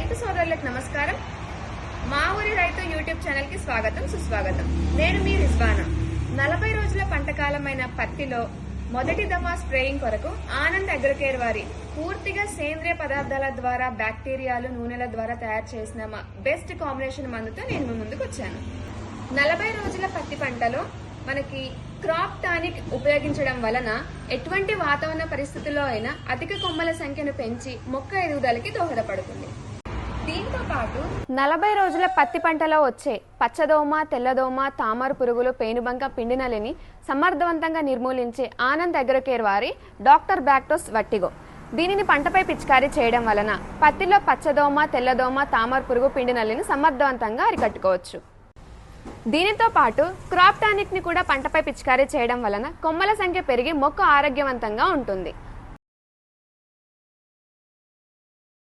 రైతు సోదరులకు నమస్కారం. మా ఊరి రైతు యూట్యూబ్ ఛానల్ కి స్వాగతం సుస్వాగతం. నేను మీ రిజ్వానా. 40 రోజుల పంటకాలమైన పత్తిలో మొదటి దఫా స్ప్రేయింగ్ కొరకు ఆనంద్ అగ్రోకేర్ వారి పూర్తిగా సేంద్రియ పదార్థాల ద్వారా బ్యాక్టీరియాలు నూనెల ద్వారా తయారు చేసిన బెస్ట్ కాంబినేషన్ మందుతో నేను మీ ముందుకు వచ్చాను. 40 రోజుల పత్తి పంటలో మనకి క్రాప్ టానిక్ ఉపయోగించడం వలన ఎటువంటి వాతావరణ పరిస్థితుల్లో అయినా అధిక కొమ్మల సంఖ్యను పెంచి మొక్క ఎదుగుదలకి దోహదపడుతుంది. దీంతో పాటు 40 రోజుల పత్తి పంటలో వచ్చే పచ్చదోమ, తెల్లదోమ, తామర పురుగులు, పేనుబంక, పిండినలిని సమర్థవంతంగా నిర్మూలించే ఆనంద్ అగ్రోకేర్ వారి డాక్టర్ బ్యాక్టోస్ వట్టిగో దీనిని పంటపై పిచికారీ చేయడం వలన పత్తిలో పచ్చదోమ, తెల్లదోమ, తామర పురుగు, పిండినలిని సమర్థవంతంగా అరికట్టుకోవచ్చు. దీనితో పాటు క్రాప్ టానిక్ ని కూడా పంటపై పిచికారీ చేయడం వలన కొమ్మల సంఖ్య పెరిగి మొక్క ఆరోగ్యవంతంగా ఉంటుంది.